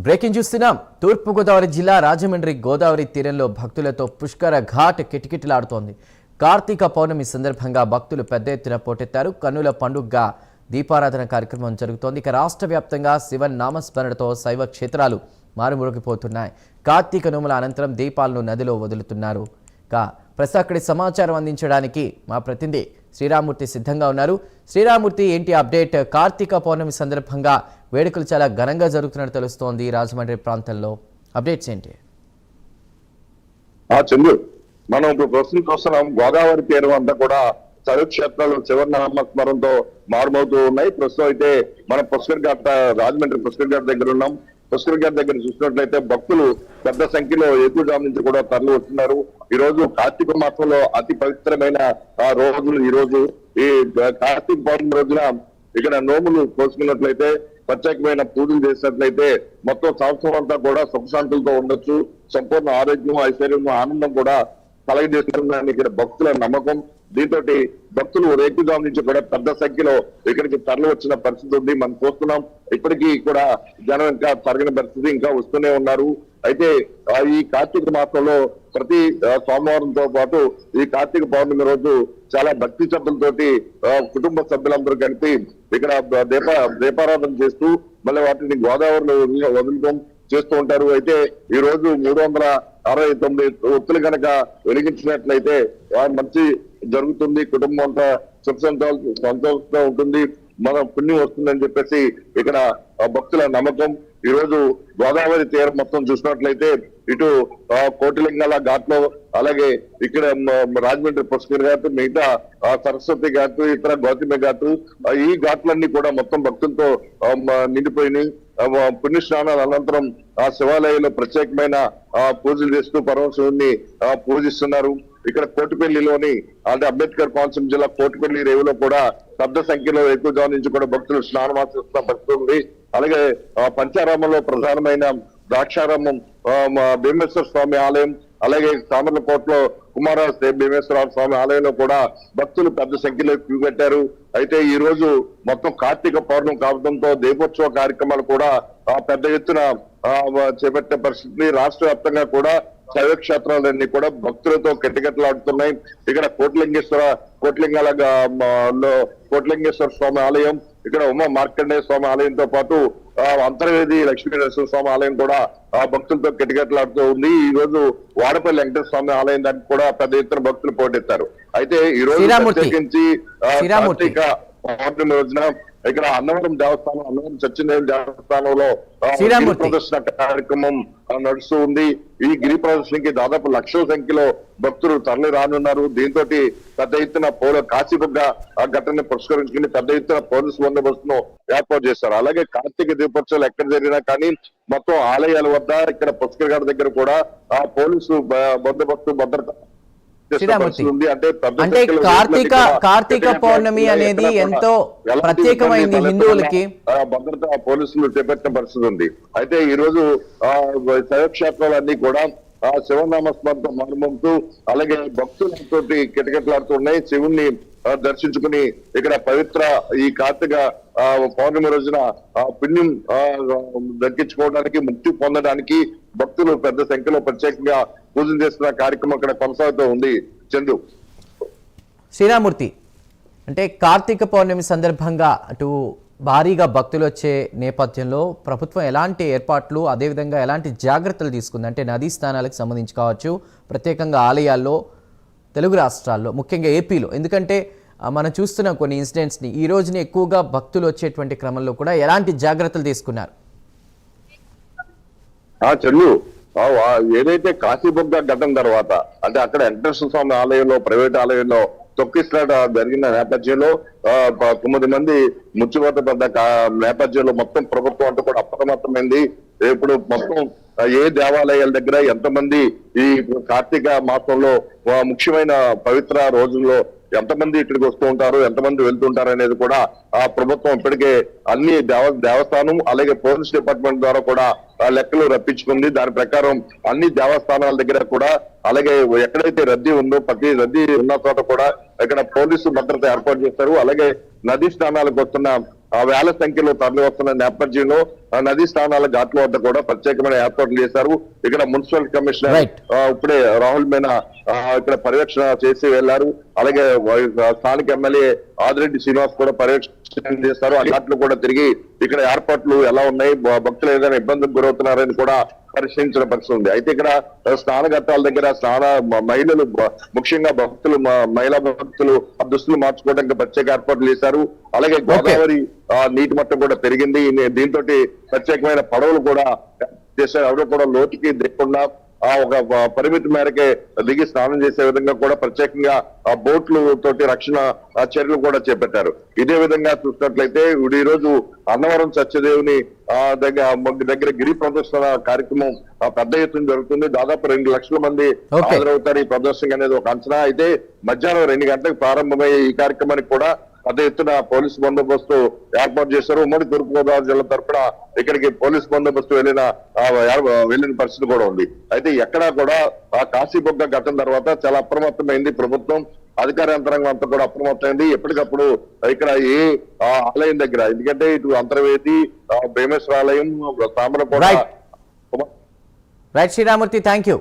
Breaking చూస్తున్నాం. తూర్పుగోదావరి జిల్లా రాజమండ్రి గోదావరి తీరంలో భక్తులతో పుష్కర ఘాట్ కిటకిటలాడుతోంది. కార్తీక పౌర్ణమి సందర్భంగా భక్తులు పెద్ద ఎత్తున పోటెత్తారు. కన్నుల పండుగగా దీపారాధన కార్యక్రమం జరుగుతోంది. ఇక రాష్ట్ర వ్యాప్తంగా శివనామస్మరణతో శైవ క్షేత్రాలు మారుమూగిపోతున్నాయి. కార్తీక నోముల అనంతరం దీపాలను నదిలో వదులుతున్నారు. ప్రస్తుతం అక్కడి సమాచారం అందించడానికి మా ప్రతినిధి శ్రీరామూర్తి సిద్ధంగా ఉన్నారు. శ్రీరామూర్తి, ఏంటి అప్డేట్? కార్తీక పౌర్ణమి సందర్భంగా వేడుకలు చాలా ఘనంగా జరుగుతున్నట్టు తెలుస్తోంది రాజమండ్రి ప్రాంతంలో. అప్డేట్స్ ఏంటి? చందు, మనం ఇప్పుడు ప్రస్తుతం చూస్తున్నాం గోదావరి తీరం అంతా కూడా శైవక్షేత్రాలు శివనామస్మరణతో మారుమవుతూ ఉన్నాయి. ప్రస్తుతం అయితే మనం పుష్కర్ ఘాట్, రాజమండ్రి పుష్కర్ ఘాట్ దగ్గర ఉన్నాం. పుష్కర్ ఘాట్ దగ్గర చూసినట్లయితే భక్తులు పెద్ద సంఖ్యలో ఎక్కువ నుంచి కూడా తరలి వస్తున్నారు. ఈ రోజు కార్తీక మాసంలో అతి పవిత్రమైన రోజులు. ఈ రోజు ఈ కార్తీక పౌర్ణమి రోజున ఇక్కడ నోములు పోసుకున్నట్లయితే, ప్రత్యేకమైన పూజలు చేసినట్లయితే మొత్తం సంవత్సరం అంతా కూడా సుఖశాంతులతో ఉండొచ్చు. సంపూర్ణ ఆరోగ్యం, ఐశ్వర్యం, ఆనందం కూడా కలగజేస్తుందని ఇక్కడ భక్తుల నమ్మకం. దీంతో భక్తులు రేకుజాము నుంచి కూడా పెద్ద సంఖ్యలో ఇక్కడికి తరలి వచ్చిన పరిస్థితి ఉంది. మనం చూస్తున్నాం. ఇప్పటికీ కూడా జనం ఇంకా తరగని పరిస్థితి, ఇంకా వస్తూనే ఉన్నారు. అయితే ఈ కార్తీక మాసంలో ప్రతి సోమవారంతో పాటు ఈ కార్తీక పౌర్ణమి రోజు చాలా భక్తి శ్రద్ధలతోటి కుటుంబ సభ్యులందరూ కలిపి ఇక్కడ దీపారాధన చేస్తూ మళ్ళీ వాటిని గోదావరిలో వదులుతాం చేస్తూ ఉంటారు. అయితే ఈ రోజు 369 ఒత్తులు కనుక వెలిగించినట్లయితే మంచి జరుగుతుంది. కుటుంబం అంతా సుఖ సంతోషంగా ఉంటుంది, మన పుణ్యం వస్తుందని చెప్పేసి ఇక్కడ భక్తుల నమ్మకం. ఈ రోజు గోదావరి తీరం మొత్తం చూసినట్లయితే ఇటు కోటిలింగాల ఘాట్ లో, అలాగే ఇక్కడ రాజమండ్రి పుష్కర్ ఘాట్, మిగతా సరస్వతి ఘాట్, ఇతర గౌతమి ఘాట్, ఈ ఘాట్లన్నీ కూడా మొత్తం భక్తులతో నిండిపోయినాయి. పుణ్య స్నానాల అనంతరం ఆ శివాలయంలో ప్రత్యేకమైన పూజలు చేస్తూ పరమశివుణ్ణి పూజిస్తున్నారు. ఇక్కడ కోటిపల్లిలోని, అంటే అంబేద్కర్ కోనసీమ జిల్లా కోటిపల్లి రేవులో కూడా పెద్ద సంఖ్యలో ఎక్కువ నుంచి కూడా భక్తులు స్నానమాచేస్తున్న పరిస్థితి ఉంది. అలాగే పంచారామంలో ప్రధానమైన ద్రాక్షారామం భీమేశ్వర స్వామి ఆలయం, అలాగే సామర్లకోటలో కుమార భీమేశ్వర స్వామి ఆలయంలో కూడా భక్తులు పెద్ద సంఖ్యలో క్యూ కట్టారు. అయితే ఈ రోజు మొత్తం కార్తీక పౌర్ణమి కావడంతో దీపోత్సవ కార్యక్రమాలు కూడా పెద్ద ఎత్తున చేపట్టే పరిస్థితి. రాష్ట్ర వ్యాప్తంగా కూడా శైవ క్షేత్రాలన్నీ కూడా భక్తులతో కెట్టకెట్టలాడుతున్నాయి. ఇక్కడ కోట్లింగేశ్వర స్వామి ఆలయం, ఇక్కడ ఉమా మార్కండేయ స్వామి ఆలయంతో పాటు అంతర్వేది లక్ష్మీ నరసింహ స్వామి ఆలయం కూడా భక్తులతో కెట్టకెట్టలాడుతూ ఉంది. ఈ రోజు వాడపల్లి వెంకటేశ్వర స్వామి ఆలయం దానికి కూడా పెద్ద ఎత్తున భక్తులు పోటెత్తారు. అయితే ఈ రోజు ప్రత్యేకించి కార్తీక పౌర్ణమి రోజున ఇక్కడ అన్నవరం దేవస్థానం, అన్నవరం సత్యనారాయణ దేవస్థానంలో గిరి ప్రదర్శన కార్యక్రమం నడుస్తూ ఉంది. ఈ గిరి ప్రదర్శనకి దాదాపు లక్షల సంఖ్యలో భక్తులు తరలి రానున్నారు. దీంతో పెద్ద ఎత్తున కాశీబుగ్గ ఘటనని పురస్కరించుకుని పెద్ద ఎత్తున పోలీసు బందోబస్తును ఏర్పాటు చేశారు. అలాగే కార్తీక దీపోత్సవాలు ఎక్కడ జరిగినా కానీ మొత్తం ఆలయాల వద్ద, ఇక్కడ పుష్కర్ ఘాట్ దగ్గర కూడా పోలీసు బందోబస్తు భద్రత. అంటే కార్తీక పౌర్ణమి అనేది ఎంతో ప్రత్యేకమైంది హిందువులకి. భద్రత పోలీసులు చేపట్టిన పరిస్థితి ఉంది. అయితే ఈ రోజు శైవక్షేత్రాలన్నీ కూడా శివనామస్మరణతో మారుమవుతూ, అలాగే భక్తులతో కిటకిటలాడుతున్నాయి. శివుణ్ణి దర్శించుకుని ఇక్కడ పవిత్ర ఈ కార్తీక పౌర్ణమి రోజున పుణ్యం దక్కించుకోవడానికి, ముక్తి పొందడానికి భక్తులు పెద్ద సంఖ్యలో ప్రత్యేకంగా పూజలు చేస్తున్న కార్యక్రమం ఇక్కడ కొనసాగుతూ ఉంది. చందు, శ్రీరామూర్తి, అంటే కార్తీక పౌర్ణమి సందర్భంగా అటు భారీగా భక్తులు వచ్చే నేపథ్యంలో ప్రభుత్వం ఎలాంటి ఏర్పాట్లు, అదేవిధంగా ఎలాంటి జాగ్రత్తలు తీసుకుంది? అంటే నదీ స్నానాలకు సంబంధించి కావచ్చు, ప్రత్యేకంగా ఆలయాల్లో, తెలుగు రాష్ట్రాల్లో, ముఖ్యంగా ఏపీలో, ఎందుకంటే మనం చూస్తున్నాం కొన్ని ఇన్సిడెంట్స్ని. ఈ రోజుని ఎక్కువగా భక్తులు వచ్చేటువంటి క్రమంలో కూడా ఎలాంటి జాగ్రత్తలు తీసుకున్నారు? చందు, ఏదైతే కాశీబుగ్గ ఘటన తర్వాత, అంటే అక్కడ వెంకటేశ్వర స్వామి ఆలయంలో, ప్రైవేట్ ఆలయంలో తొక్కిసలాట జరిగిన నేపథ్యంలో 9 మంది ముచ్చిపోత పడ్డ నేపథ్యంలో మొత్తం ప్రభుత్వం అంతా కూడా అప్రమత్తమైంది. ఇప్పుడు మొత్తం ఏ దేవాలయాల దగ్గర ఎంతమంది ఈ కార్తీక మాసంలో ముఖ్యమైన పవిత్ర రోజుల్లో ఎంతమంది ఇక్కడికి వస్తూ ఉంటారు, ఎంతమంది వెళ్తుంటారు అనేది కూడా ఆ ప్రభుత్వం ఇప్పటికే అన్ని దేవస్థానం, అలాగే పోలీస్ డిపార్ట్మెంట్ ద్వారా కూడా లెక్కలు రప్పించుకుంది. దాని ప్రకారం అన్ని దేవస్థానాల దగ్గర కూడా, అలాగే ఎక్కడైతే రద్దీ ఉందో ప్రతి రద్దీ ఉన్న చోట కూడా ఇక్కడ పోలీసు భద్రత ఏర్పాటు చేస్తారు. అలాగే నదీ స్నానాలకు వస్తున్న వేల సంఖ్యలో తరలి వస్తున్న నేపథ్యంలో నదీ స్నానాల ఘాట్ల వద్ద కూడా ప్రత్యేకమైన ఏర్పాట్లు చేశారు. ఇక్కడ మున్సిపల్ కమిషనర్ Right. ఇప్పుడే రాహుల్ మీనా ఇక్కడ పర్యవేక్షణ చేసి వెళ్లారు. అలాగే స్థానిక ఎమ్మెల్యే ఆదిరెడ్డి శ్రీనివాస్ కూడా పర్యవేక్షణ చేస్తారు. ఆ ఘాట్లు కూడా తిరిగి ఇక్కడ ఏర్పాట్లు ఎలా ఉన్నాయి, భక్తులు ఏదైనా ఇబ్బందులకు గురవుతున్నారని కూడా పరిశీలించిన పరిస్థితి ఉంది. అయితే ఇక్కడ స్నాన ఘట్టాల దగ్గర మహిళలు ముఖ్యంగా భక్తులు మహిళా భక్తులు ఆ దుస్తులు మార్చుకోవడానికి ప్రత్యేక ఏర్పాట్లు చేశారు. అలాగే గోదావరి నీటి మట్టం కూడా పెరిగింది. దీంతో ప్రత్యేకమైన పడవలు కూడా చేశారు. ఎవరు కూడా లోతుకి దిగకుండా ఒక పరిమితి మేరకే దిగి స్నానం చేసే విధంగా కూడా ప్రత్యేకంగా ఆ బోట్లు తోటి రక్షణ చర్యలు కూడా చేపట్టారు. ఇదే విధంగా చూసినట్లయితే ఈ రోజు అన్నవరం సత్యదేవుని దగ్గర గిరి ప్రదర్శన కార్యక్రమం పెద్ద ఎత్తున జరుగుతుంది. దాదాపు 2 లక్షల మంది హాజరవుతారు ఈ ప్రదర్శన అనేది ఒక అంచనా. అయితే మధ్యాహ్నం 2 గంటలకు ప్రారంభమయ్యే ఈ కార్యక్రమానికి కూడా పెద్ద ఎత్తున పోలీసు బందోబస్తు ఏర్పాటు చేశారు. ఉమ్మడి తూర్పుగోదావరి జిల్లా తరఫున ఇక్కడికి పోలీసు బందోబస్తు వెళ్ళిన పరిస్థితి కూడా ఉంది. అయితే ఎక్కడా కూడా ఆ కాశీబొగ్గ ఘటన తర్వాత చాలా అప్రమత్తమైంది ప్రభుత్వం, అధికార యంత్రాంగం అంతా కూడా అప్రమత్తమైంది. ఎప్పటికప్పుడు ఇక్కడ ఏ ఆలయం దగ్గర, ఎందుకంటే ఇటు అంతర్వేది, భీమేశ్వర ఆలయం, తామరకోట రైట్ శ్రీరామూర్తి, థ్యాంక్ యూ.